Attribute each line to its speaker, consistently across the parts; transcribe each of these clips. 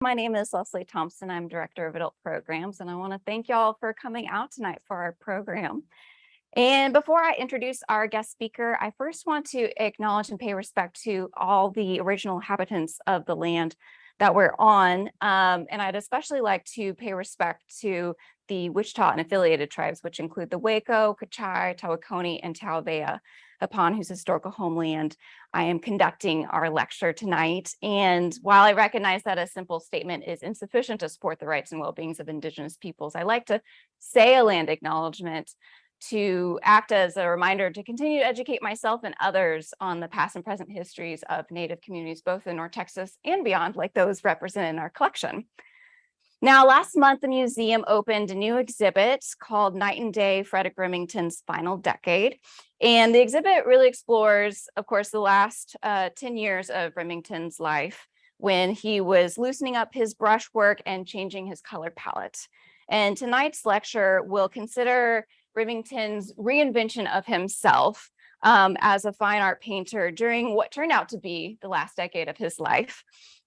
Speaker 1: My name is Leslie Thompson. I'm Director of Adult Programs, and I want to thank y'all for coming out tonight for our program. And before I introduce our guest speaker, I first want to acknowledge and pay respect to all the original inhabitants of the land that we're on. And I'd especially like to pay respect to the Wichita and affiliated tribes, which include the Waco, Kachai, Tawakoni, and Tauvea, upon whose historical homeland I am conducting our lecture tonight. And while I recognize that a simple statement is insufficient to support the rights and well-beings of Indigenous peoples, I like to say a land acknowledgement to act as a reminder to continue to educate myself and others on the past and present histories of Native communities, both in North Texas and beyond, like those represented in our collection. Now, last month, the museum opened a new exhibit called Night and Day, Frederic Remington's Final Decade. And the exhibit really explores, of course, the last 10 years of Remington's life when he was loosening up his brushwork and changing his color palette. And tonight's lecture will consider Remington's reinvention of himself as a fine art painter during what turned out to be the last decade of his life.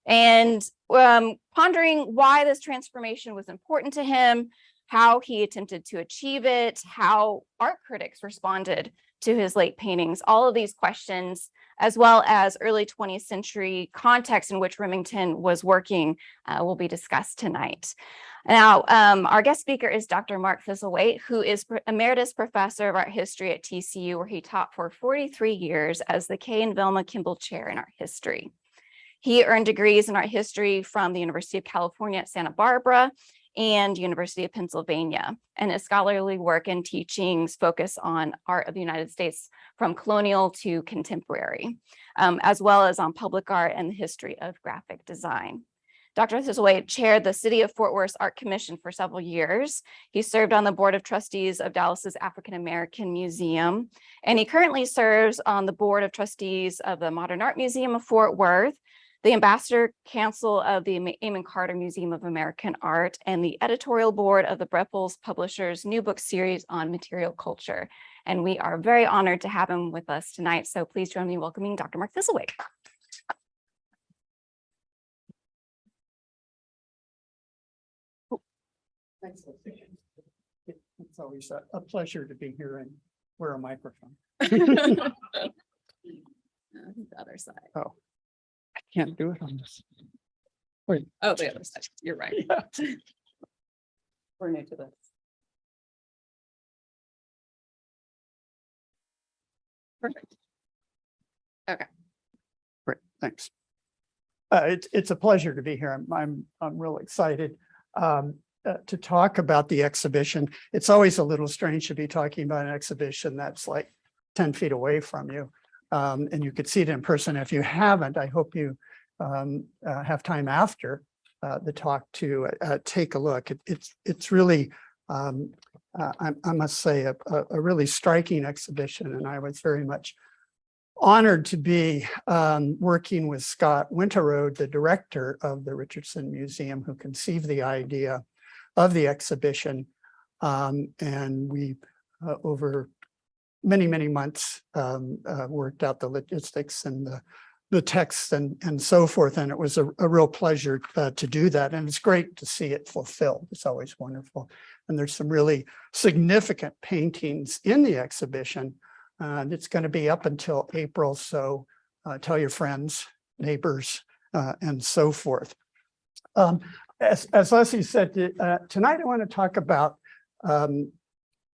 Speaker 1: And pondering why this transformation was important to him, how he attempted to achieve it, how art critics responded to his late paintings. All of these questions, as well as early 20th century context in which Remington was working, will be discussed tonight. Now, our guest speaker is Dr. Mark Thistlethwaite, who is Emeritus Professor of Art History at TCU, where he taught for 43 years as the Kay and Velma Kimball Chair in Art History. He earned degrees in art history from the University of California at Santa Barbara and University of Pennsylvania, and his scholarly work and teachings focus on art of the United States from colonial to contemporary, as well as on public art and the history of graphic design. Dr. Thistlethwaite chaired the City of Fort Worth's Art Commission for several years. He served on the Board of Trustees of Dallas's African American Museum, and he currently serves on the Board of Trustees of the Modern Art Museum of Fort Worth, the Ambassador Council of the Amon Carter Museum of American Art, and the editorial board of the Brepols Publishers' new book series on material culture. And we are very honored to have him with us tonight. So please join me in welcoming Dr. Mark Thistlethwaite.
Speaker 2: Thanks. It's always a pleasure to be here and wear a microphone.
Speaker 1: The other side.
Speaker 2: Oh, I can't do it on this. Wait.
Speaker 1: Oh, the other side. You're right.
Speaker 2: Yeah.
Speaker 1: We're new to this. Perfect. Okay.
Speaker 2: Great, thanks. It's a pleasure to be here. I'm real excited to talk about the exhibition. It's always a little strange to be talking about an exhibition that's like 10 feet away from you. And you could see it in person. If you haven't, I hope you have time after the talk to take a look. It's really, I must say, a really striking exhibition. And I was very much honored to be working with Scott Winterode, the director of the Richardson Museum, who conceived the idea of the exhibition. And we, over many months, worked out the logistics and the texts and so forth. And it was a real pleasure to do that. And it's great to see it fulfilled. It's always wonderful. And there's some really significant paintings in the exhibition. And it's going to be up until April. So tell your friends, neighbors, and so forth. As Leslie said, tonight I want to talk about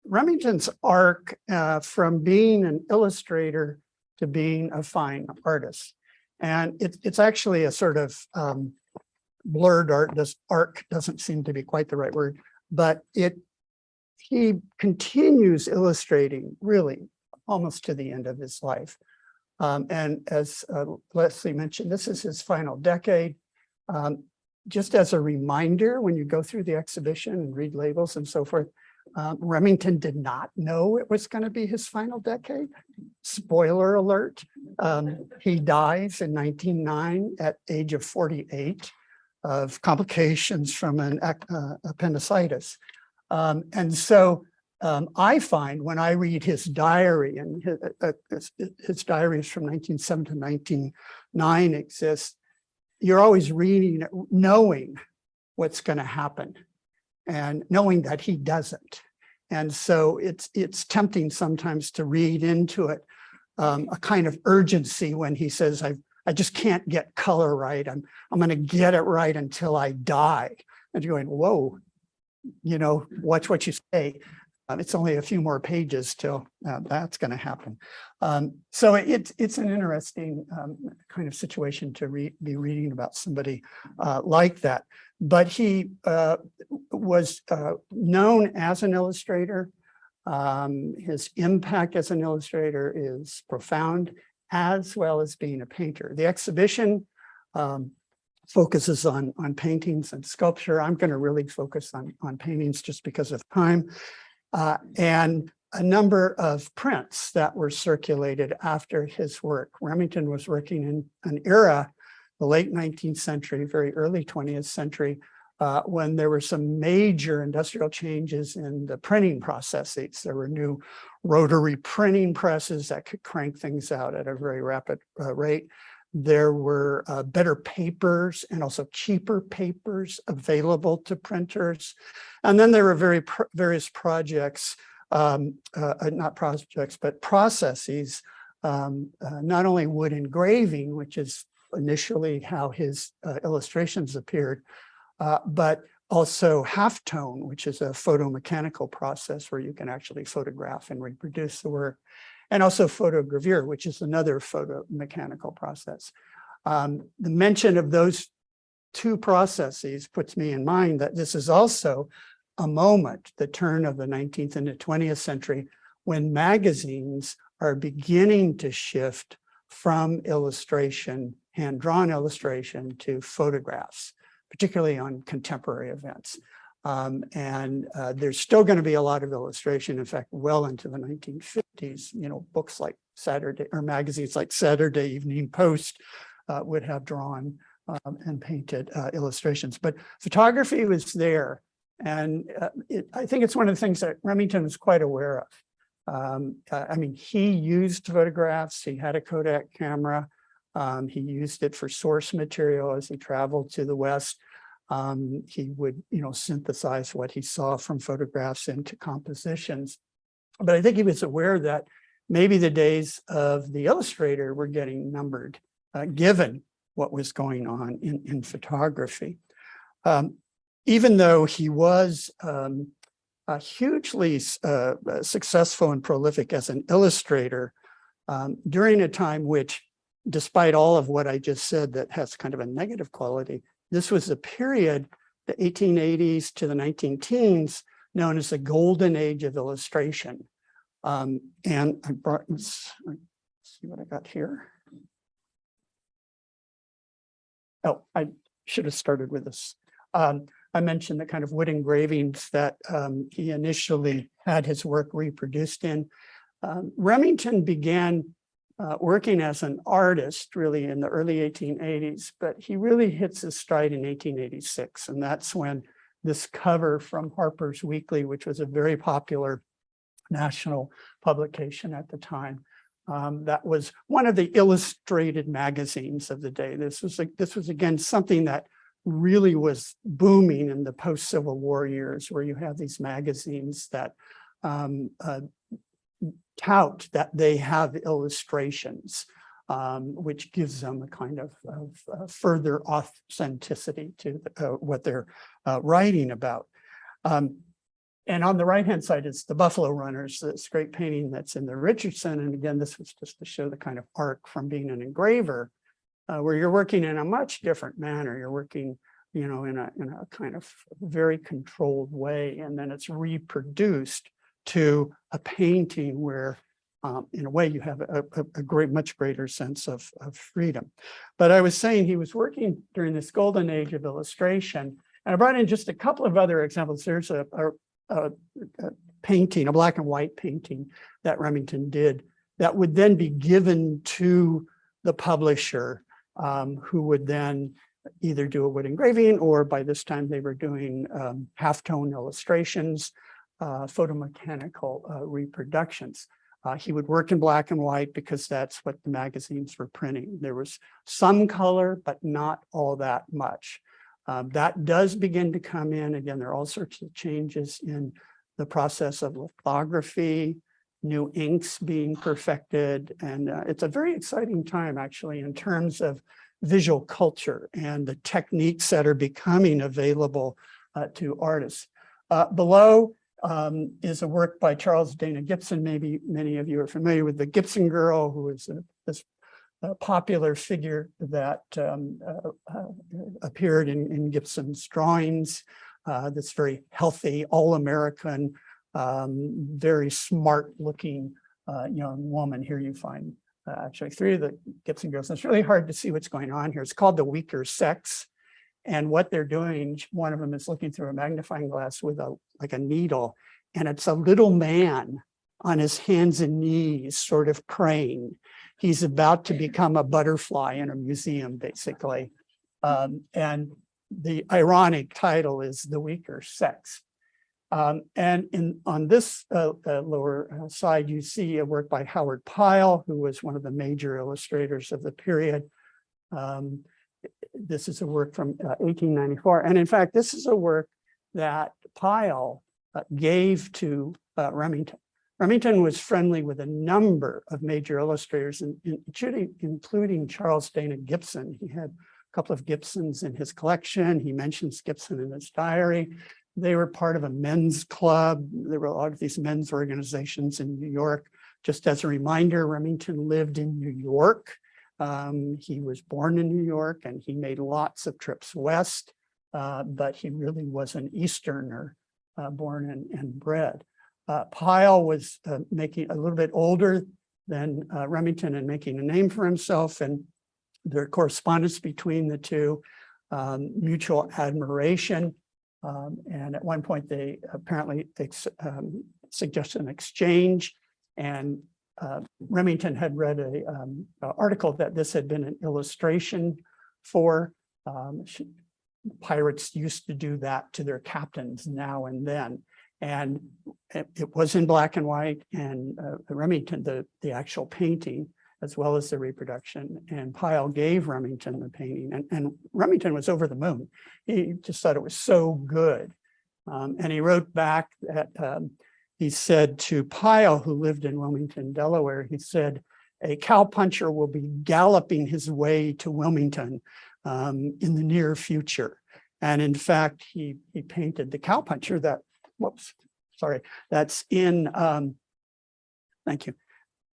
Speaker 2: Remington's arc from being an illustrator to being a fine artist. And it's actually a sort of blurred art. This arc doesn't seem to be quite the right word, but he continues illustrating really almost to the end of his life. And as Leslie mentioned, this is his final decade. Just as a reminder, when you go through the exhibition and read labels and so forth, Remington did not know it was going to be his final decade. Spoiler alert, he dies in 1909 at age of 48 of complications from an appendicitis. And so I find when I read his diary, and his diaries from 1907 to 1909 exist, you're always reading, knowing what's going to happen and knowing that he doesn't. And so it's tempting sometimes to read into it a kind of urgency when he says, I just can't get color right. I'm going to get it right until I die. And you're going, whoa, watch what you say. It's only a few more pages till that's going to happen. So it's an interesting kind of situation to be reading about somebody like that. But he was known as an illustrator. His impact as an illustrator is profound, as well as being a painter. The exhibition focuses on paintings and sculpture. I'm going to really focus on paintings just because of time. And a number of prints that were circulated after his work. Remington was working in an era, the late 19th century, very early 20th century, when there were some major industrial changes in the printing processes. There were new rotary printing presses that could crank things out at a very rapid rate. There were better papers and also cheaper papers available to printers. And then there were various projects, not projects, but processes, not only wood engraving, which is initially how his illustrations appeared, but also halftone, which is a photomechanical process where you can actually photograph and reproduce the work. And also photogravure, which is another photomechanical process. The mention of those two processes puts me in mind that this is also a moment, the turn of the 19th into 20th century, when magazines are beginning to shift from illustration, hand-drawn illustration, to photographs, particularly on contemporary events. There's still going to be a lot of illustration. In fact, well into the 1950s, books like magazines like Saturday Evening Post would have drawn and painted illustrations. But photography was there. And I think it's one of the things that Remington was quite aware of. He used photographs. He had a Kodak camera. He used it for source material as he traveled to the West. He would, synthesize what he saw from photographs into compositions. But I think he was aware that maybe the days of the illustrator were getting numbered, given what was going on in photography. Even though he was hugely successful and prolific as an illustrator, during a time which, despite all of what I just said, that has kind of a negative quality, this was a period, the 1880s to the 19-teens, known as the golden age of illustration. And I brought, let's see what I got here. Oh, I should have started with this. I mentioned the kind of wood engravings that he initially had his work reproduced in. Remington began working as an artist really in the early 1880s, but he really hits his stride in 1886. And that's when this cover from Harper's Weekly, which was a very popular national publication at the time, that was one of the illustrated magazines of the day. This was again something that really was booming in the post-Civil War years, where you have these magazines that tout that they have illustrations, which gives them a kind of further authenticity to what they're writing about. And on the right-hand side is the Buffalo Runners, this great painting that's in the Richardson. And again, this was just to show the kind of arc from being an engraver, where you're working in a much different manner. You're working, in a kind of very controlled way, and then it's reproduced to a painting where, in a way, you have a much greater sense of freedom. But I was saying he was working during this golden age of illustration, and I brought in just a couple of other examples. There's a painting, a black and white painting that Remington did that would then be given to the publisher, who would then either do a wood engraving, or by this time they were doing halftone illustrations, photomechanical reproductions. He would work in black and white because that's what the magazines were printing. There was some color, but not all that much. That does begin to come in. Again, there are all sorts of changes in the process of lithography, new inks being perfected. And it's a very exciting time, actually, in terms of visual culture and the techniques that are becoming available to artists. Below is a work by Charles Dana Gibson. Maybe many of you are familiar with the Gibson girl, who is this popular figure that appeared in Gibson's drawings. This very healthy, all-American, very smart-looking young woman. Here you find actually 3 of the Gibson girls. And it's really hard to see what's going on here. It's called The Weaker Sex. And what they're doing, one of them is looking through a magnifying glass with like a needle, and it's a little man on his hands and knees, sort of praying. He's about to become a butterfly in a museum, basically. And the ironic title is The Weaker Sex. And on this lower side, you see a work by Howard Pyle, who was one of the major illustrators of the period. This is a work from 1894. And in fact, this is a work that Pyle gave to Remington. Remington was friendly with a number of major illustrators, including Charles Dana Gibson. He had a couple of Gibsons in his collection. He mentions Gibson in his diary. They were part of a men's club. There were a lot of these men's organizations in New York. Just as a reminder, Remington lived in New York. He was born in New York, and he made lots of trips west, but he really was an Easterner, born and bred. Pyle was making a little bit older than Remington and making a name for himself, and their correspondence between the two, mutual admiration. And at one point, they apparently suggested an exchange, and Remington had read an article that this had been an illustration for. Pirates used to do that to their captains now and then. And it was in black and white, and Remington, the actual painting, as well as the reproduction. And Pyle gave Remington the painting, and Remington was over the moon. He just thought it was so good. And he wrote back that he said to Pyle, who lived in Wilmington, Delaware, he said, "A cowpuncher will be galloping his way to Wilmington in the near future." And in fact, he painted the cowpuncher that's in, thank you,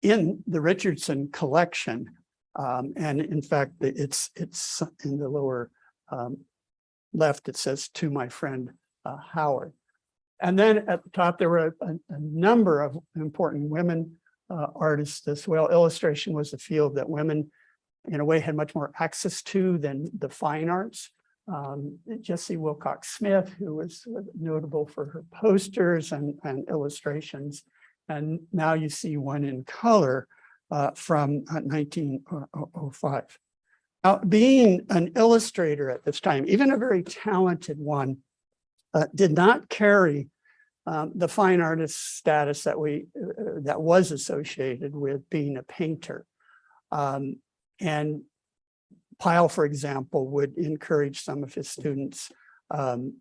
Speaker 2: in the Richardson collection. And in fact, it's in the lower left, it says, "To my friend Howard." And then at the top, there were a number of important women artists as well. Illustration was a field that women, in a way, had much more access to than the fine arts. Jessie Wilcox Smith, who was notable for her posters and illustrations. And now you see one in color from 1905. Now, being an illustrator at this time, even a very talented one, did not carry the fine artist status that was associated with being a painter. And Pyle, for example, would encourage some of his students, to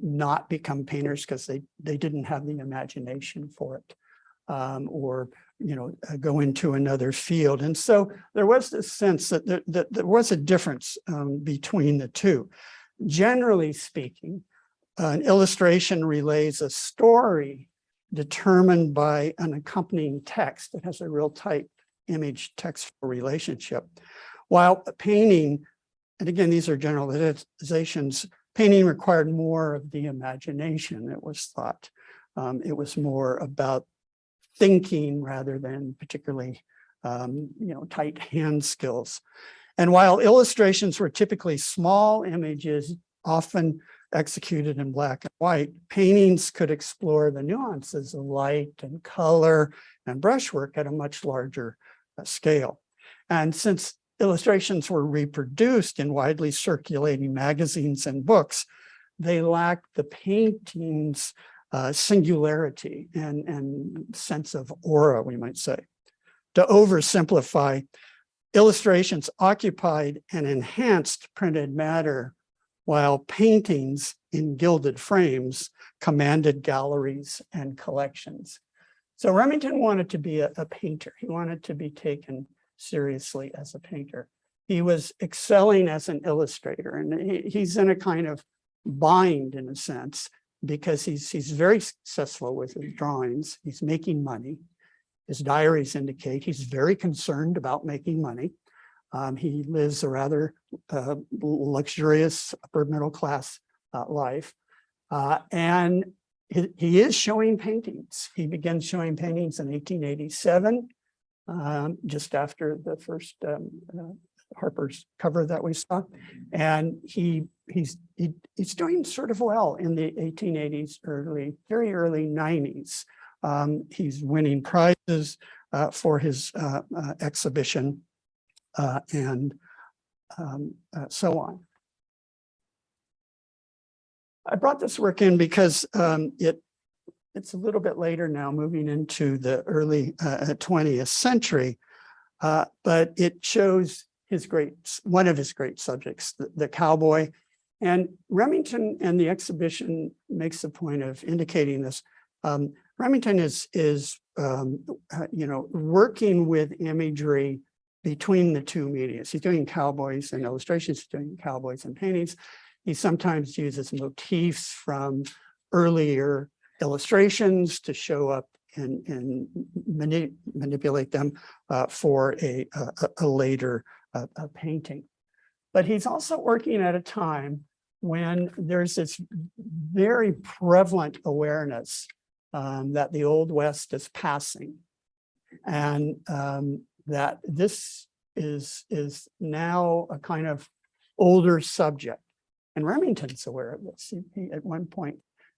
Speaker 2: not become painters because they didn't have the imagination for it, or go into another field. And so there was this sense that there was a difference between the two. Generally speaking, an illustration relays a story determined by an accompanying text that has a real tight image-text relationship. While painting, and again, these are generalizations, painting required more of the imagination, it was thought. It was more about thinking rather than particularly, tight hand skills. And while illustrations were typically small images, often executed in black and white, paintings could explore the nuances of light and color and brushwork at a much larger scale. And since illustrations were reproduced in widely circulating magazines and books, they lacked the paintings singularity and sense of aura, we might say. To oversimplify, illustrations occupied and enhanced printed matter, while paintings in gilded frames commanded galleries and collections. So Remington wanted to be a painter. He wanted to be taken seriously as a painter. He was excelling as an illustrator, and he's in a kind of bind in a sense, because he's very successful with his drawings. He's making money. His diaries indicate he's very concerned about making money. He lives a rather luxurious upper middle class life. And he is showing paintings. He begins showing paintings in 1887, just after the first Harper's cover that we saw. And he's doing sort of well in the 1880s, very early 90s. He's winning prizes for his exhibition and so on. I brought this work in because it's a little bit later now, moving into the early 20th century, but it shows one of his great subjects, the cowboy. And Remington and the exhibition makes a point of indicating this. Remington is working with imagery between the two media. He's doing cowboys and illustrations, he's doing cowboys and paintings. He sometimes uses motifs from earlier illustrations to show up and manipulate them for a later painting. But he's also working at a time when there's this very prevalent awareness that the Old West is passing, and that this is now a kind of older subject. And Remington's aware of this. He at one point,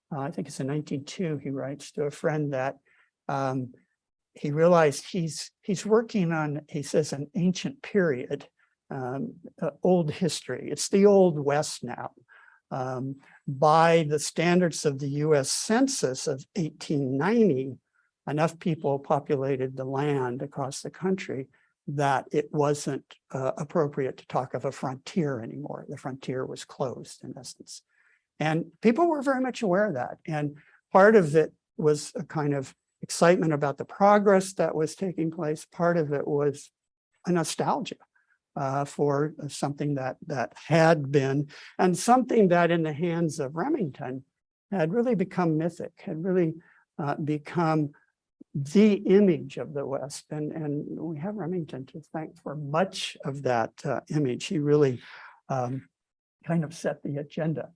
Speaker 2: I think it's in 1902, he writes to a friend that he realized he's working on, he says, an ancient period, old history. It's the Old West now. By the standards of the US Census of 1890, enough people populated the land across the country that it wasn't appropriate to talk of a frontier anymore. The frontier was closed in essence. And people were very much aware of that. And part of it was a kind of excitement about the progress that was taking place. Part of it was a nostalgia for something that had been, and something that in the hands of Remington had really become mythic, had really become the image of the West. And we have Remington to thank for much of that image. He really kind of set the agenda.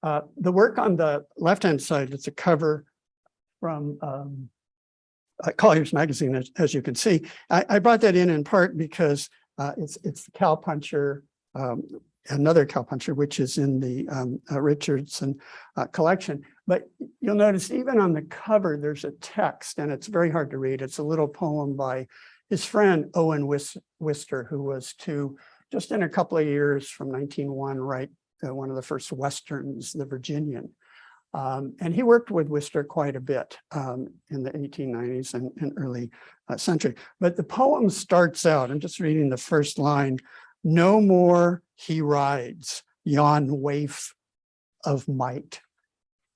Speaker 2: The work on the left-hand side, it's a cover from Collier's magazine, as you can see. I brought that in part because it's the cowpuncher, another cowpuncher, which is in the Richardson collection. But you'll notice even on the cover, there's a text, and it's very hard to read. It's a little poem by his friend Owen Wister, who was to, just in a couple of years from 1901, write one of the first Westerns, The Virginian. And he worked with Wister quite a bit in the 1890s and early century. But the poem starts out, I'm just reading the first line: "No more he rides yon waif of might."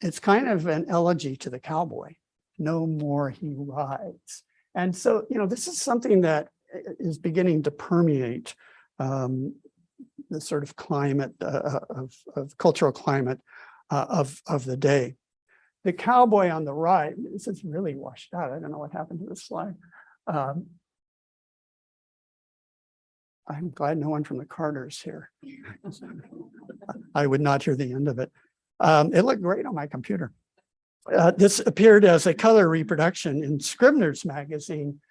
Speaker 2: It's kind of an elegy to the cowboy. No more he rides. And so, this is something that is beginning to permeate the sort of climate of cultural climate of the day. The cowboy on the right, this is really washed out. I don't know what happened to this slide. I'm glad no one from the Carters here. I would not hear the end of it. It looked great on my computer. This appeared as a color reproduction in Scribner's magazine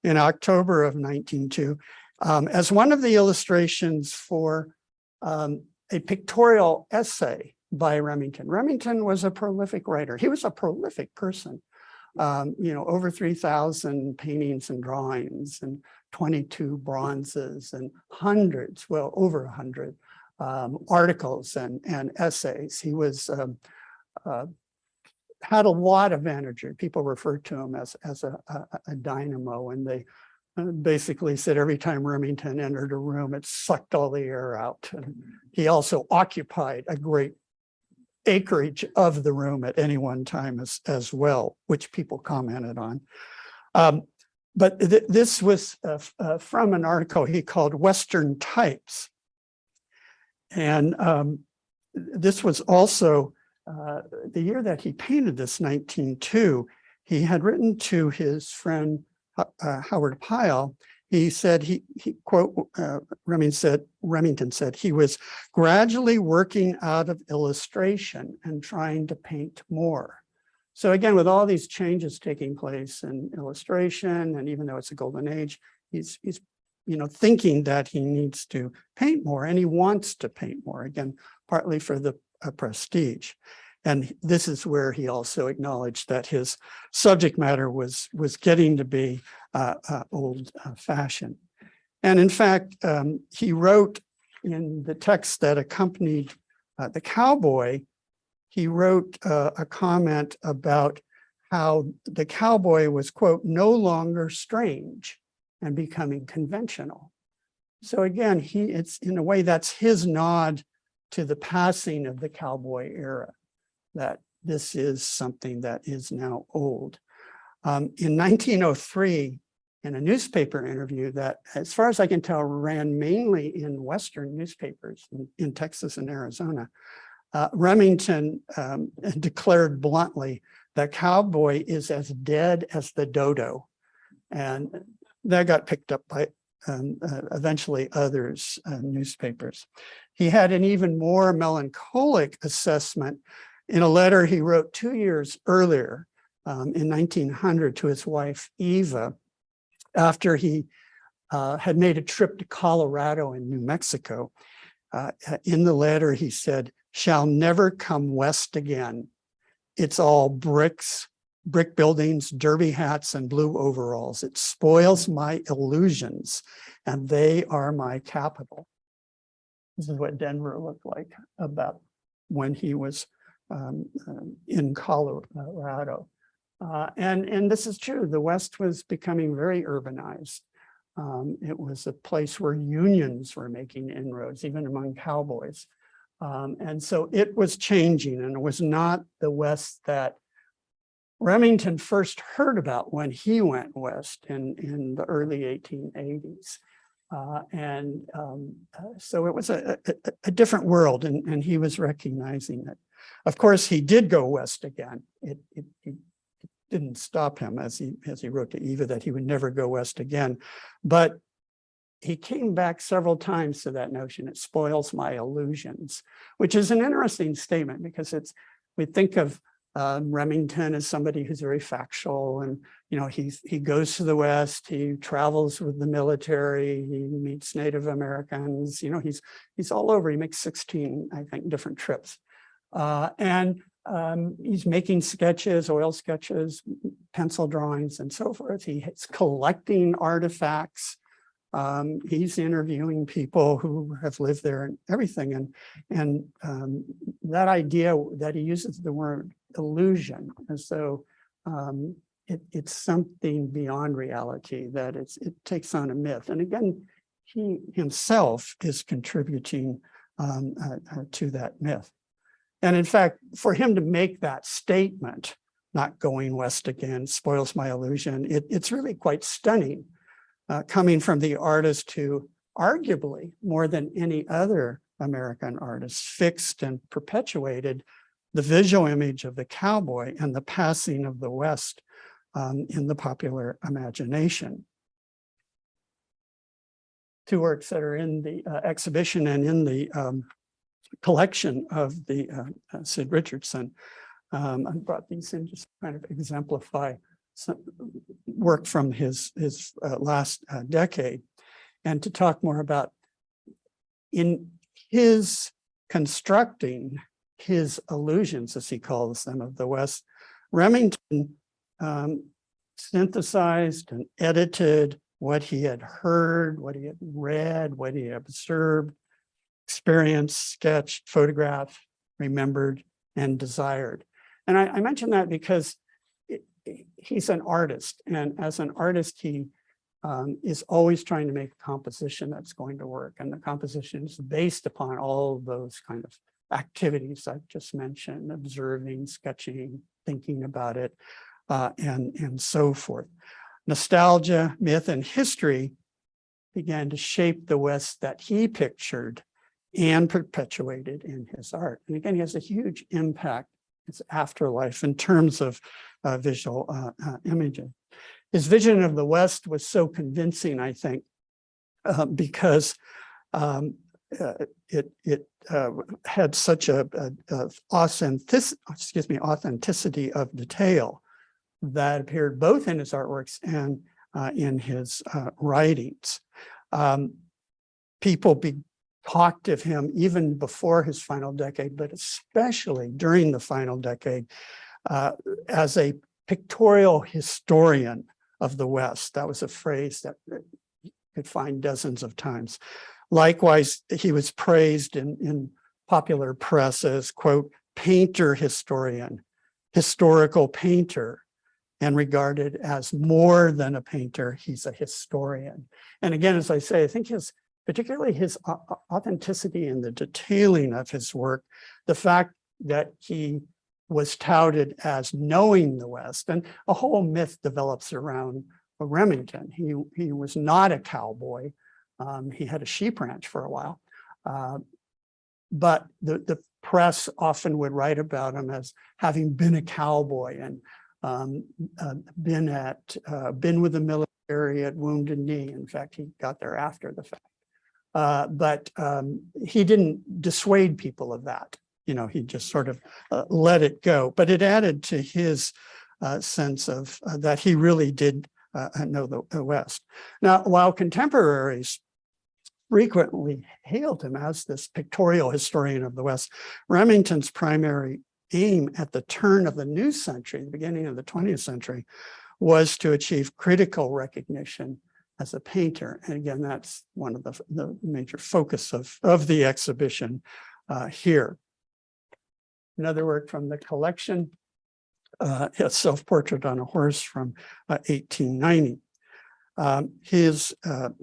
Speaker 2: in October of 1902 as one of the illustrations for a pictorial essay by Remington. Remington was a prolific writer. He was a prolific person. Over 3,000 paintings and drawings and 22 bronzes and hundreds, well, over 100 articles and essays. He was had a lot of energy. People referred to him as a dynamo, and they basically said every time Remington entered a room, it sucked all the air out. And he also occupied a great acreage of the room at any one time as well, which people commented on. But this was from an article he called Western Types. And this was also the year that he painted this, 1902. He had written to his friend Howard Pyle. He said, he quote, Remington said, he was gradually working out of illustration and trying to paint more. So again, with all these changes taking place in illustration, and even though it's a golden age, he's thinking that he needs to paint more, and he wants to paint more, again, partly for the prestige. And this is where he also acknowledged that his subject matter was getting to be old fashioned. And in fact, he wrote in the text that accompanied the cowboy, he wrote a comment about how the cowboy was, quote, no longer strange and becoming conventional. So again, it's in a way that's his nod to the passing of the cowboy era, that this is something that is now old. In 1903, in a newspaper interview that, as far as I can tell, ran mainly in Western newspapers in Texas and Arizona, Remington declared bluntly that cowboy is as dead as the dodo. And that got picked up by eventually others, newspapers. He had an even more melancholic assessment in a letter he wrote 2 years earlier in 1900 to his wife, Eva, after he had made a trip to Colorado and New Mexico. In the letter, he said, "Shall never come west again. It's all bricks, brick buildings, derby hats, and blue overalls. It spoils my illusions, and they are my capital." This is what Denver looked like about when he was in Colorado. And this is true. The West was becoming very urbanized. It was a place where unions were making inroads, even among cowboys. And so it was changing, and it was not the West that Remington first heard about when he went west in the early 1880s. So it was a different world, and he was recognizing it. Of course, he did go west again. It didn't stop him, as he wrote to Eva, that he would never go west again. But he came back several times to that notion, it spoils my illusions, which is an interesting statement, because we think of Remington as somebody who's very factual, and he goes to the West, he travels with the military, he meets Native Americans, he's all over. He makes 16, I think, different trips, and he's making sketches, oil sketches, pencil drawings, and so forth. He's collecting artifacts. He's interviewing people who have lived there and everything. And that idea that he uses the word illusion, as though it's something beyond reality, that it takes on a myth. And again, he himself is contributing to that myth. And in fact, for him to make that statement, not going west again, spoils my illusion, it's really quite stunning. Coming from the artist who arguably, more than any other American artist, fixed and perpetuated the visual image of the cowboy and the passing of the West in the popular imagination. Two works that are in the exhibition and in the collection of the Sid Richardson. I brought these in just to kind of exemplify some work from his last decade, and to talk more about, in his constructing his illusions, as he calls them, of the West, Remington synthesized and edited what he had heard, what he had read, what he had observed, experienced, sketched, photographed, remembered, and desired. And I mention that because he's an artist, and as an artist, he is always trying to make a composition that's going to work. And the composition is based upon all of those kind of activities I've just mentioned: observing, sketching, thinking about it, and so forth. Nostalgia, myth, and history began to shape the West that he pictured and perpetuated in his art. And again, he has a huge impact, his afterlife, in terms of visual imaging. His vision of the West was so convincing, I think, because it had such a authenticity of detail that appeared both in his artworks and in his writings. People talked of him even before his final decade, but especially during the final decade, as a pictorial historian of the West. That was a phrase that you could find dozens of times. Likewise, he was praised in popular press as, quote, painter historian, historical painter, and regarded as more than a painter, he's a historian. And again, as I say, I think particularly his authenticity and the detailing of his work, the fact that he was touted as knowing the West, and a whole myth develops around Remington. He was not a cowboy. He had a sheep ranch for a while, but the press often would write about him as having been a cowboy and been with the military at Wounded Knee. In fact, he got there after the fact. But he didn't dissuade people of that. You know, he just sort of let it go. But it added to his sense of that he really did know the West. Now, while contemporaries frequently hailed him as this pictorial historian of the West, Remington's primary aim at the turn of the new century, the beginning of the 20th century, was to achieve critical recognition as a painter. And again, that's one of the major focus of the exhibition here. Another work from the collection, a self-portrait on a horse from 1890.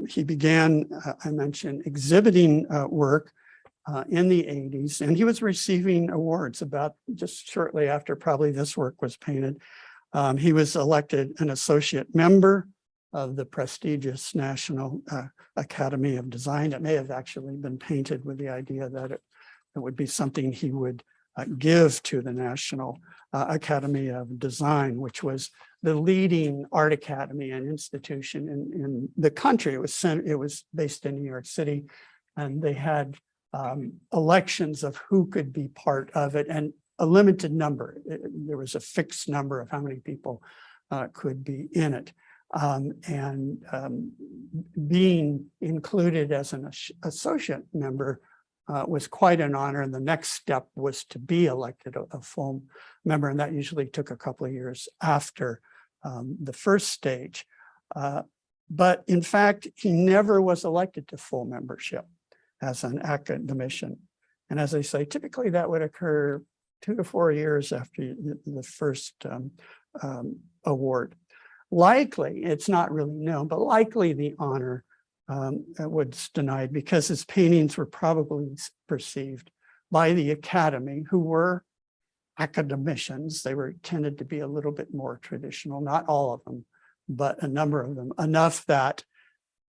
Speaker 2: He began, I mentioned, exhibiting work in the 80s, and he was receiving awards about just shortly after probably this work was painted. He was elected an associate member of the prestigious National Academy of Design. It may have actually been painted with the idea that it would be something he would give to the National Academy of Design, which was the leading art academy and institution in the country. It was based in New York City, and they had elections of who could be part of it, and a limited number. There was a fixed number of how many people could be in it. Being included as an associate member was quite an honor. And the next step was to be elected a full member. And that usually took a couple of years after the first stage. But in fact, he never was elected to full membership as an academician. And as I say, typically that would occur 2 to 4 years after the first award. Likely, it's not really known, but likely the honor was denied because his paintings were probably perceived by the Academy, who were academicians. They were tended to be a little bit more traditional, not all of them, but a number of them, enough that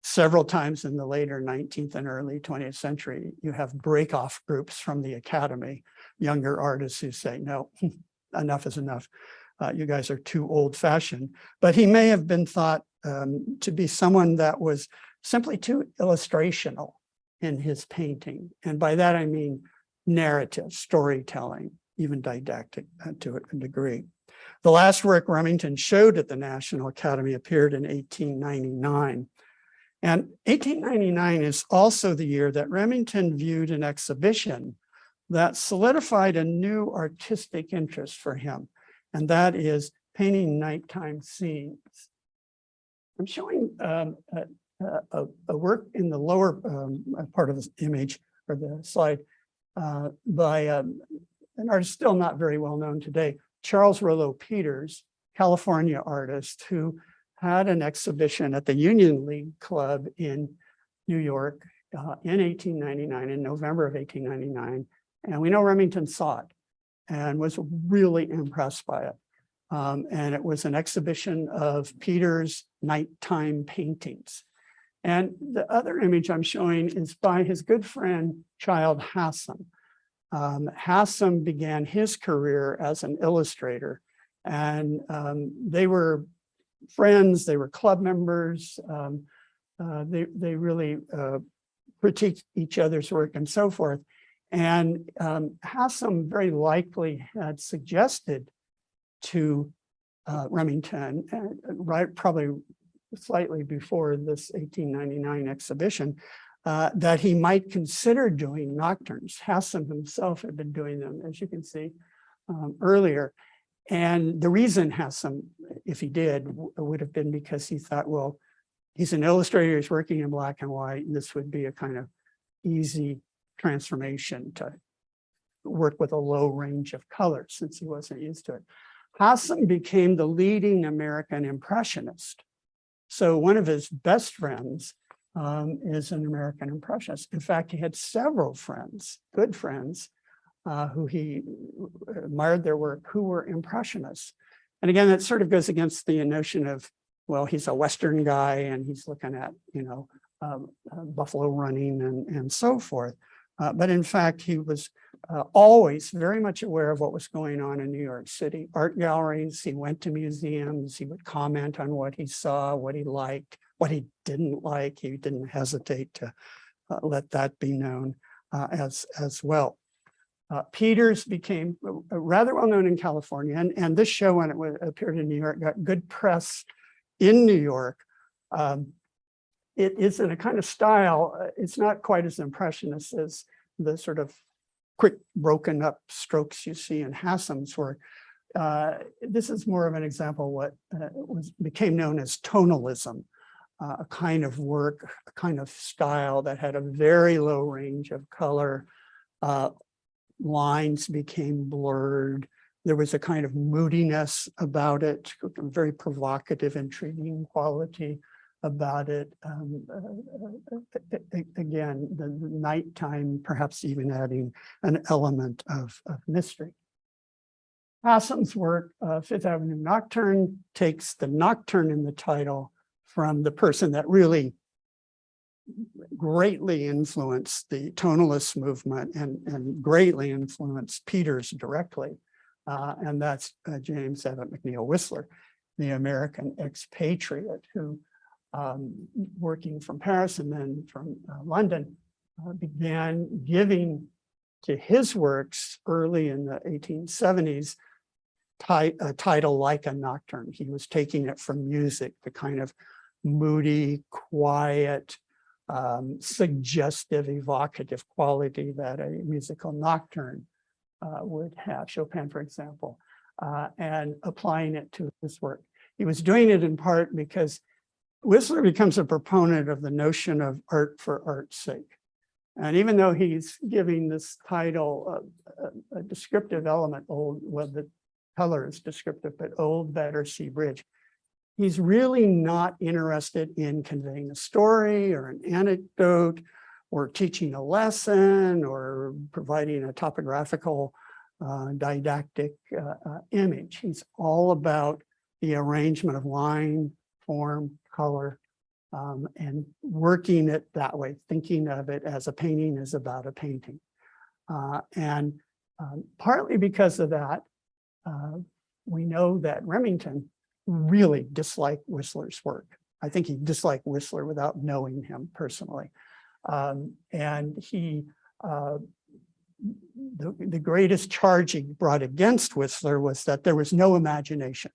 Speaker 2: several times in the later 19th and early 20th century, you have break-off groups from the Academy, younger artists who say, no, enough is enough. You guys are too old-fashioned. But he may have been thought to be someone that was simply too illustrational in his painting. And by that, I mean narrative, storytelling, even didactic to a degree. The last work Remington showed at the National Academy appeared in 1899. And 1899 is also the year that Remington viewed an exhibition that solidified a new artistic interest for him, and that is painting nighttime scenes. I'm showing a work in the lower part of this image or the slide by an artist still not very well known today, Charles Rollo Peters, California artist, who had an exhibition at the Union League Club in New York in 1899, in November of 1899. And we know Remington saw it and was really impressed by it. And it was an exhibition of Peters' nighttime paintings. And the other image I'm showing is by his good friend, Childe Hassam. Hassam began his career as an illustrator, and they were friends, they were club members, they really critiqued each other's work and so forth. And Hassam very likely had suggested to Remington, probably slightly before this 1899 exhibition, that he might consider doing nocturnes. Hassam himself had been doing them, as you can see earlier. And the reason Hassam, if he did, would have been because he thought, well, he's an illustrator, he's working in black and white, and this would be a kind of easy transformation to work with a low range of colors since he wasn't used to it. Hassam became the leading American impressionist. So one of his best friends is an American impressionist. In fact, he had several friends, good friends, who he admired their work, who were impressionists. And again, that sort of goes against the notion of, well, he's a Western guy and he's looking at, buffalo running and so forth. But in fact, he was always very much aware of what was going on in New York City. Art galleries, he went to museums, he would comment on what he saw, what he liked, what he didn't like. He didn't hesitate to let that be known as well. Peters became rather well known in California, and this show, when it appeared in New York, got good press in New York. It is in a kind of style, it's not quite as impressionist as the sort of quick broken up strokes you see in Hassam's work. This is more of an example of what became known as tonalism, a kind of work, a kind of style that had a very low range of color. Lines became blurred. There was a kind of moodiness about it, a very provocative, intriguing quality about it. Again, the nighttime, perhaps even adding an element of mystery. Hassam's work, Fifth Avenue Nocturne, takes the nocturne in the title from the person that really greatly influenced the tonalist movement and greatly influenced Peters directly. And that's James Abbott McNeill Whistler, the American expatriate who, working from Paris and then from London, began giving to his works early in the 1870s a title like a nocturne. He was taking it from music, the kind of moody, quiet, suggestive, evocative quality that a musical nocturne would have, Chopin, for example, and applying it to his work. He was doing it in part because Whistler becomes a proponent of the notion of art for art's sake. And even though he's giving this title a descriptive element, the color is descriptive, but old, Battersea Bridge, he's really not interested in conveying a story or an anecdote or teaching a lesson or providing a topographical didactic image. He's all about the arrangement of line, form, color, and working it that way, thinking of it as a painting is about a painting. And partly because of that, we know that Remington really disliked Whistler's work. I think he disliked Whistler without knowing him personally. And he, the greatest charge he brought against Whistler was that there was no imagination.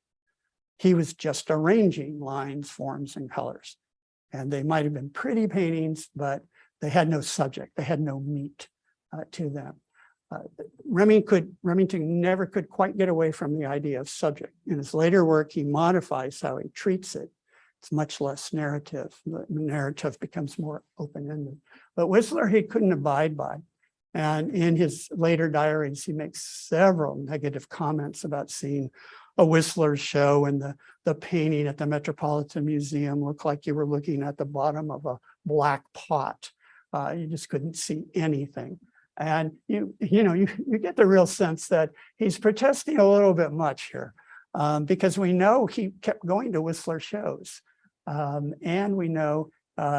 Speaker 2: He was just arranging lines, forms, and colors. And they might have been pretty paintings, but they had no subject. They had no meat to them. Remington never could quite get away from the idea of subject. In his later work, he modifies how he treats it. It's much less narrative. The narrative becomes more open-ended. But Whistler, he couldn't abide by. And in his later diaries, he makes several negative comments about seeing a Whistler show, and the painting at the Metropolitan Museum looked like you were looking at the bottom of a black pot. You just couldn't see anything. And you get the real sense that he's protesting a little bit much here, because we know he kept going to Whistler shows. And we know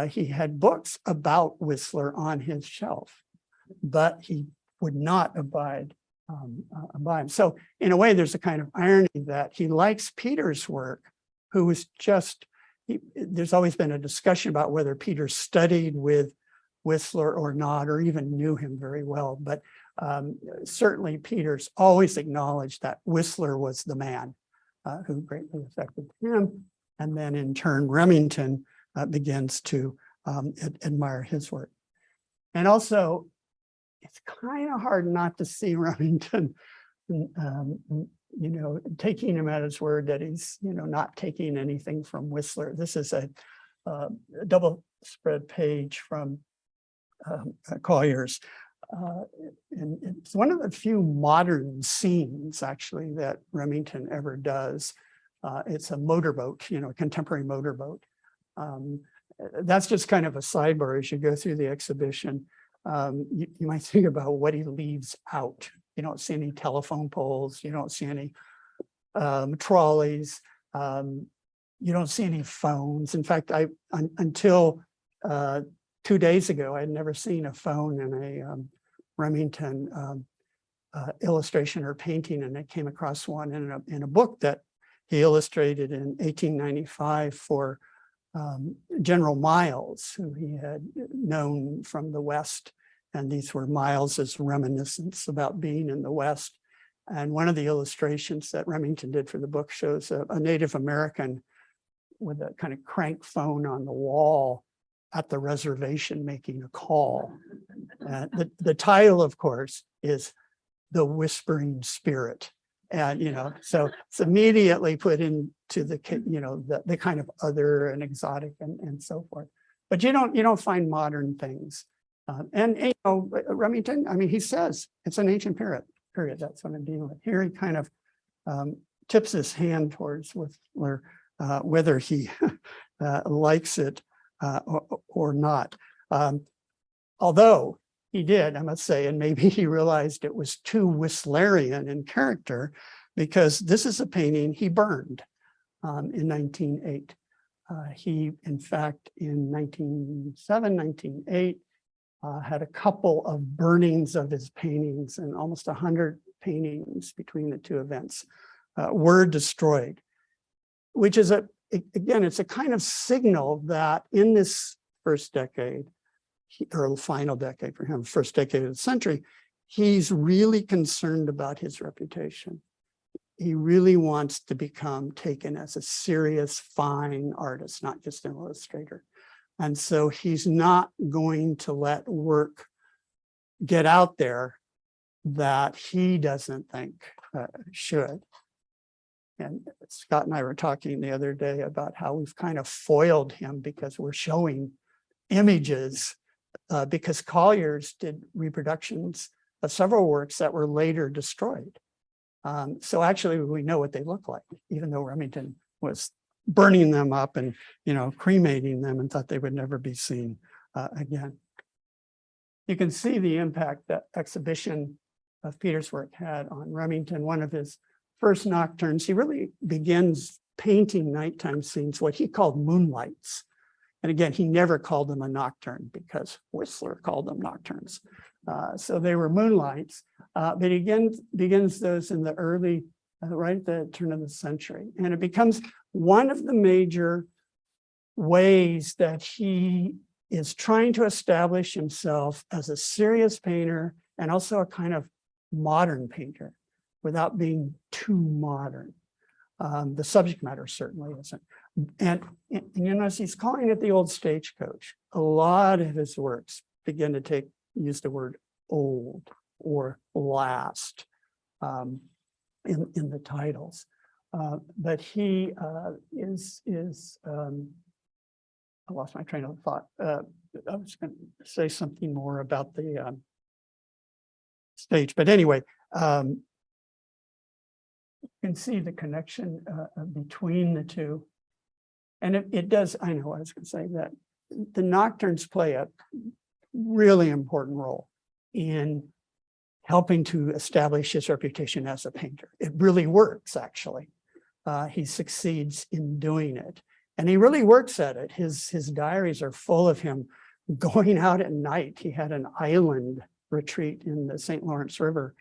Speaker 2: he had books about Whistler on his shelf, but he would not abide by him. So in a way, there's a kind of irony that he likes Peter's work, who was just, there's always been a discussion about whether Peter studied with Whistler or not, or even knew him very well. But certainly Peter's always acknowledged that Whistler was the man who greatly affected him. And then in turn, Remington begins to admire his work. And also, it's kind of hard not to see Remington, taking him at his word that he's, not taking anything from Whistler. This is a double spread page from Collier's. And it's one of the few modern scenes, actually, that Remington ever does. It's a motorboat, a contemporary motorboat. That's just kind of a sidebar as you go through the exhibition. You might think about what he leaves out. You don't see any telephone poles. You don't see any trolleys. You don't see any phones. In fact, until 2 days ago, I had never seen a phone in a Remington illustration or painting, and I came across one in a book that he illustrated in 1895 for General Miles, who he had known from the West. And these were Miles's reminiscence about being in the West. And one of the illustrations that Remington did for the book shows a Native American with a kind of crank phone on the wall at the reservation making a call. The title, of course, is The Whispering Spirit. And, so it's immediately put into the kind of other and exotic and so forth. But you don't find modern things. Remington, he says it's an ancient period. That's what I'm dealing with. Here he kind of tips his hand towards Whistler, whether he likes it or not. Although he did, I must say, and maybe he realized it was too Whistlerian in character, because this is a painting he burned in 1908. He, in fact, in 1907, 1908, had a couple of burnings of his paintings, and almost 100 paintings between the two events were destroyed, which is again, it's a kind of signal that in this first decade, or final decade for him, first decade of the century, he's really concerned about his reputation. He really wants to become taken as a serious, fine artist, not just an illustrator. And so he's not going to let work get out there that he doesn't think should. And Scott and I were talking the other day about how we've kind of foiled him because we're showing images because Collier's did reproductions of several works that were later destroyed. So actually we know what they look like, even though Remington was burning them up and, cremating them and thought they would never be seen again. You can see the impact that exhibition of Peter's work had on Remington. One of his first nocturnes, he really begins painting nighttime scenes, what he called moonlights. And again, he never called them a nocturne because Whistler called them nocturnes. So they were moonlights, but he begins those in the early, right at the turn of the century. And it becomes one of the major ways that he is trying to establish himself as a serious painter and also a kind of modern painter without being too modern. The subject matter certainly isn't. And as he's calling it the old stagecoach, a lot of his works begin to use the word old or last in the titles. But he is I lost my train of thought. I was going to say something more about the stage. But anyway, you can see the connection between the two. And it does, I know I was going to say that the Nocturnes play a really important role in helping to establish his reputation as a painter. It really works, actually. He succeeds in doing it. And he really works at it. His diaries are full of him going out at night. He had an island retreat in the St. Lawrence River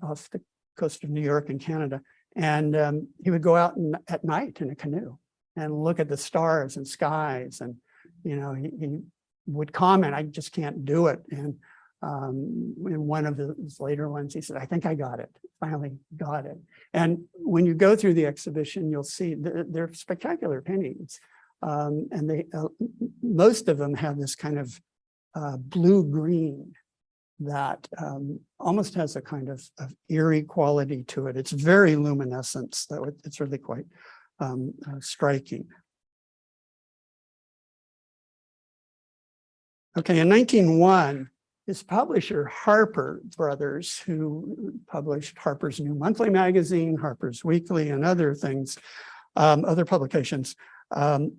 Speaker 2: off the coast of New York and Canada. And he would go out at night in a canoe and look at the stars and skies. And, you know, he would comment, I just can't do it. And in one of his later ones, he said, I think I got it, finally got it. And when you go through the exhibition, you'll see they're spectacular paintings. And they most of them have this kind of blue-green that almost has a kind of eerie quality to it. It's very luminescent, so it's really quite striking. Okay, in 1901, his publisher, Harper Brothers, who published Harper's New Monthly Magazine, Harper's Weekly, and other things, other publications,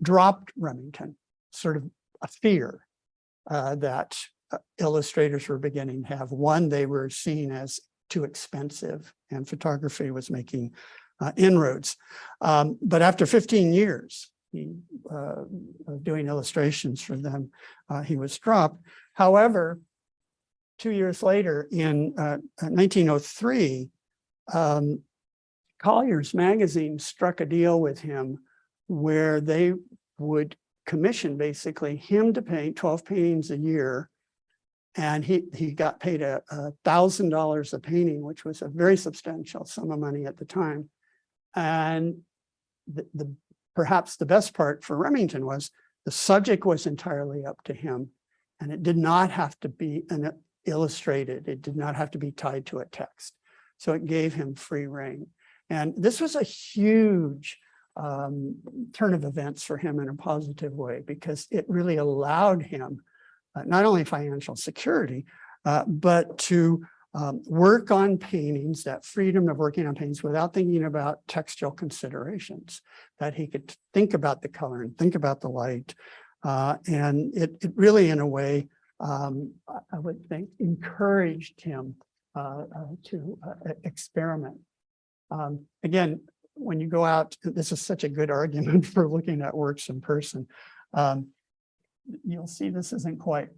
Speaker 2: dropped Remington, sort of a fear that illustrators were beginning to have. One, they were seen as too expensive, and photography was making inroads. But after 15 years of doing illustrations for them, he was dropped. However, 2 years later, in 1903, Collier's magazine struck a deal with him where they would commission basically him to paint 12 paintings a year. And he got paid $1,000 a painting, which was a very substantial sum of money at the time. And perhaps the best part for Remington was the subject was entirely up to him, and it did not have to be illustrated. It did not have to be tied to a text. So it gave him free rein. And this was a huge turn of events for him in a positive way, because it really allowed him not only financial security, but to work on paintings, that freedom of working on paintings without thinking about textual considerations, that he could think about the color and think about the light. And it really, in a way, I would think, encouraged him to experiment. Again, when you go out, this is such a good argument for looking at works in person. You'll see this isn't quite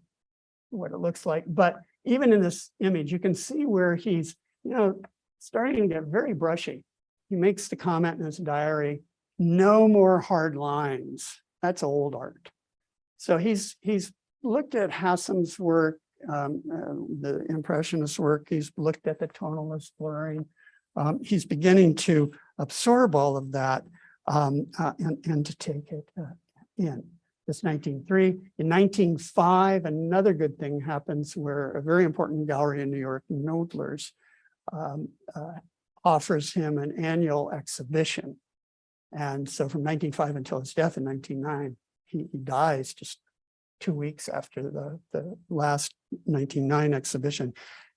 Speaker 2: what it looks like, but even in this image, you can see where he's, starting to get very brushy. He makes the comment in his diary, no more hard lines. That's old art. So he's looked at Hassam's work, the Impressionist work. He's looked at the tonalist blurring. He's beginning to absorb all of that and to take it in. This 1903. In 1905, another good thing happens where a very important gallery in New York, Knoedler's, offers him an annual exhibition. And so from 1905 until his death in 1909, he dies just 2 weeks after the last 1909 exhibition.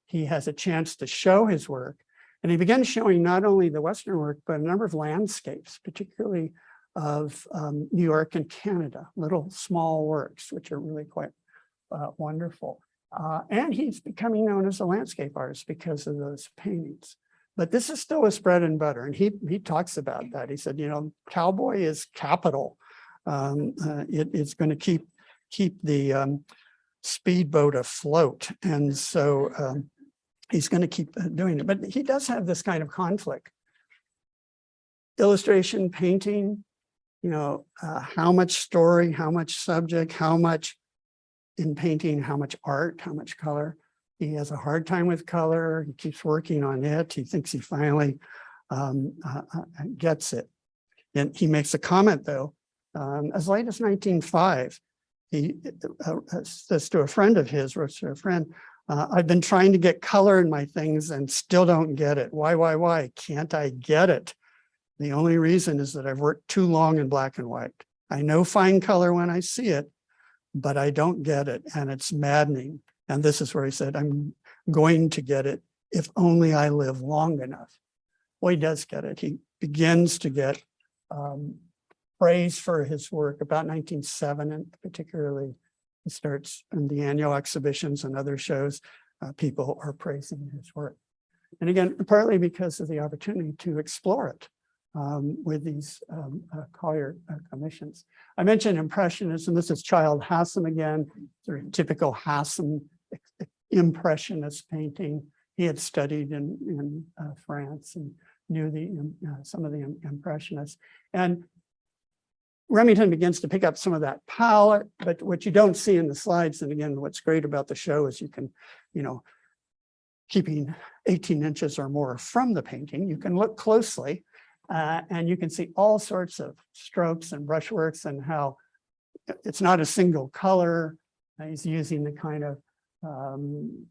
Speaker 2: He has a chance to show his work. And he began showing not only the Western work, but a number of landscapes, particularly of New York and Canada, little small works, which are really quite wonderful. And he's becoming known as a landscape artist because of those paintings. But this is still his bread and butter. And he talks about that. He said, cowboy is capital. It's going to keep the speedboat afloat. And so he's going to keep doing it. But he does have this kind of conflict. Illustration, painting, how much story, how much subject, how much in painting, how much art, how much color. He has a hard time with color. He keeps working on it. He thinks he finally gets it. And he makes a comment, though, as late as 1905, he says to a friend of his, wrote to a friend, I've been trying to get color in my things and still don't get it. Why? Can't I get it? The only reason is that I've worked too long in black and white. I know fine color when I see it, but I don't get it, and it's maddening. And this is where he said, I'm going to get it if only I live long enough. Well, he does get it. He begins to get praise for his work about 1907, and particularly he starts in the annual exhibitions and other shows. People are praising his work. And again, partly because of the opportunity to explore it with these Collier commissions. I mentioned Impressionism. This is Child Hassam again, sort of typical Hassam Impressionist painting. He had studied in France and knew some of the Impressionists. And Remington begins to pick up some of that palette, but what you don't see in the slides, and again, what's great about the show is you can, keeping 18 inches or more from the painting, you can look closely and you can see all sorts of strokes and brushworks and how it's not a single color. He's using the kind of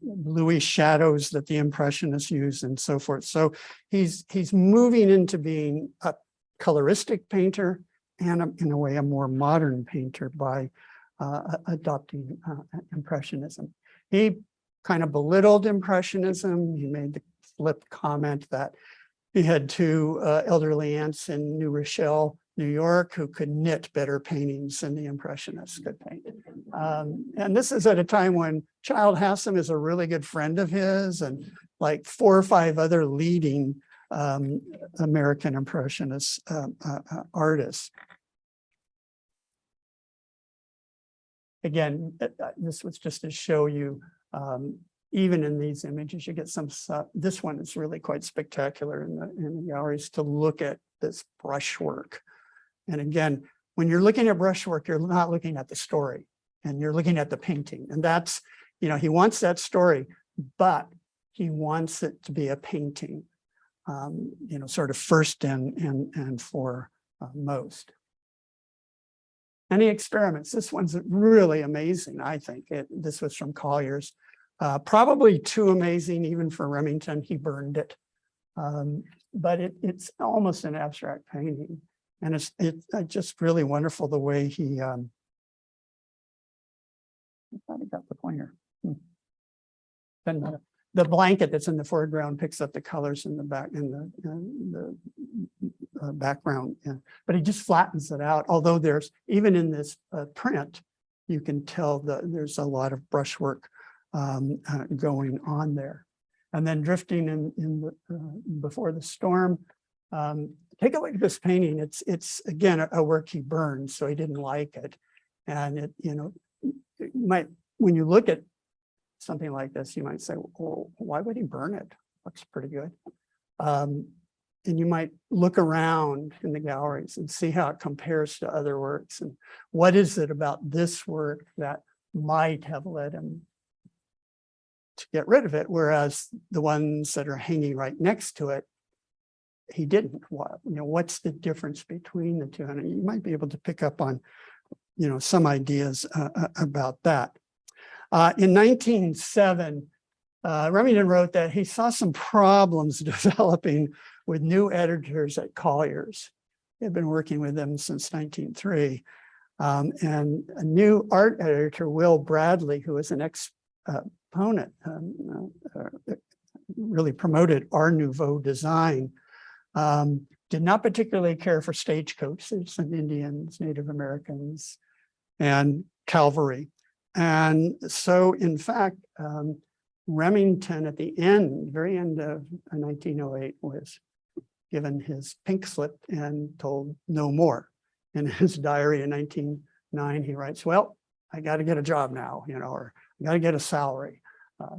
Speaker 2: bluish shadows that the Impressionists use and so forth. So he's moving into being a coloristic painter and in a way a more modern painter by adopting Impressionism. He kind of belittled Impressionism. He made the flip comment that he had two elderly aunts in New Rochelle, New York, who could knit better paintings than the Impressionists could paint. And this is at a time when Child Hassam is a really good friend of his, and like 4 or 5 other leading American Impressionist artists. Again, this was just to show you, even in these images, you get some stuff. This one is really quite spectacular in the galleries to look at this brushwork. And again, when you're looking at brushwork, you're not looking at the story and you're looking at the painting. And that's, he wants that story, but he wants it to be a painting, sort of first and foremost. And he experiments. This one's really amazing, I think. This was from Collier's. Probably too amazing even for Remington. He burned it. But it's almost an abstract painting. And it's just really wonderful the way he, I thought he got the pointer. Then the blanket that's in the foreground picks up the colors in the back, in the background. Yeah. But he just flattens it out. Although there's, even in this print, you can tell that there's a lot of brushwork going on there. And then drifting in the, before the storm. Take a look at this painting. It's again a work he burned, so he didn't like it. And it, you might, when you look at something like this, you might say, well, why would he burn it? Looks pretty good. And you might look around in the galleries and see how it compares to other works, and what is it about this work that might have led him to get rid of it, whereas the ones that are hanging right next to it, he didn't. What's the difference between the two? And you might be able to pick up on, some ideas about that. In 1907, Remington wrote that he saw some problems developing with new editors at Collier's. He had been working with them since 1903. And a new art editor, Will Bradley, who was an exponent, really promoted Art Nouveau design, did not particularly care for stagecoaches and Indians, Native Americans, and cavalry. And so, in fact, Remington at the very end of 1908 was given his pink slip and told no more. In his diary in 1909, he writes, well, I got to get a job now, or I got to get a salary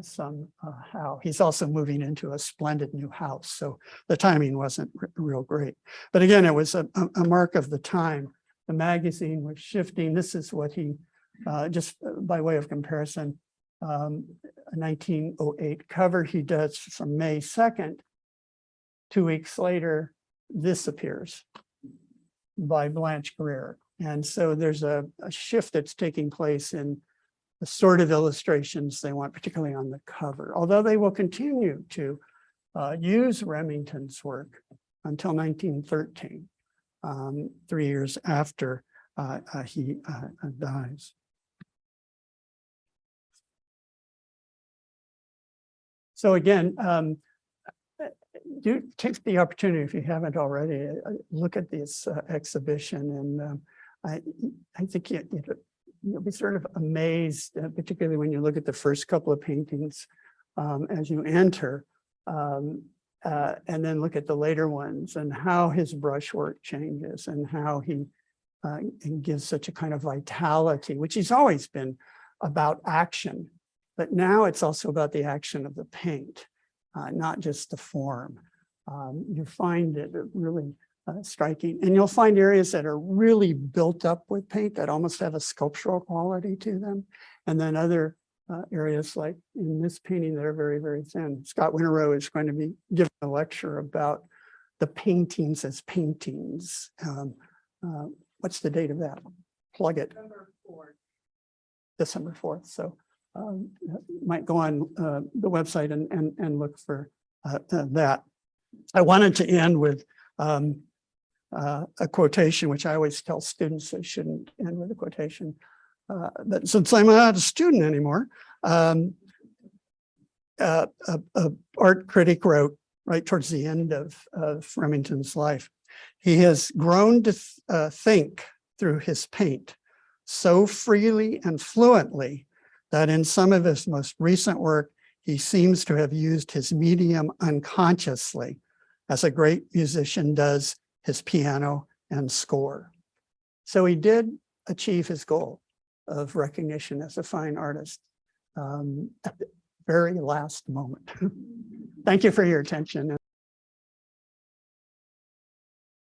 Speaker 2: somehow. He's also moving into a splendid new house, so the timing wasn't real great. But again, it was a mark of the time. The magazine was shifting. This is what he, just by way of comparison, a 1908 cover he does from May 2nd. 2 weeks later, this appears by Blanche Greer. And so there's a shift that's taking place in the sort of illustrations they want, particularly on the cover, although they will continue to use Remington's work until 1913, 3 years after he dies. So again, do take the opportunity, if you haven't already, look at this exhibition, and I think you'll be sort of amazed, particularly when you look at the first couple of paintings as you enter, and then look at the later ones and how his brushwork changes and how he gives such a kind of vitality, which he's always been about action, but now it's also about the action of the paint, not just the form. You find it really striking, and you'll find areas that are really built up with paint that almost have a sculptural quality to them, and then other areas like in this painting that are very, very thin. Scott Winterow is going to be giving a lecture about the paintings as paintings. What's the date of that? Plug it. December 4th. So might go on the website and look for that. I wanted to end with a quotation, which I always tell students they shouldn't end with a quotation. But since I'm not a student anymore, a art critic wrote right towards the end of Remington's life, he has grown to think through his paint so freely and fluently that in some of his most recent work, he seems to have used his medium unconsciously, as a great musician does his piano and score. So he did achieve his goal of recognition as a fine artist at the very last moment. Thank you for your attention.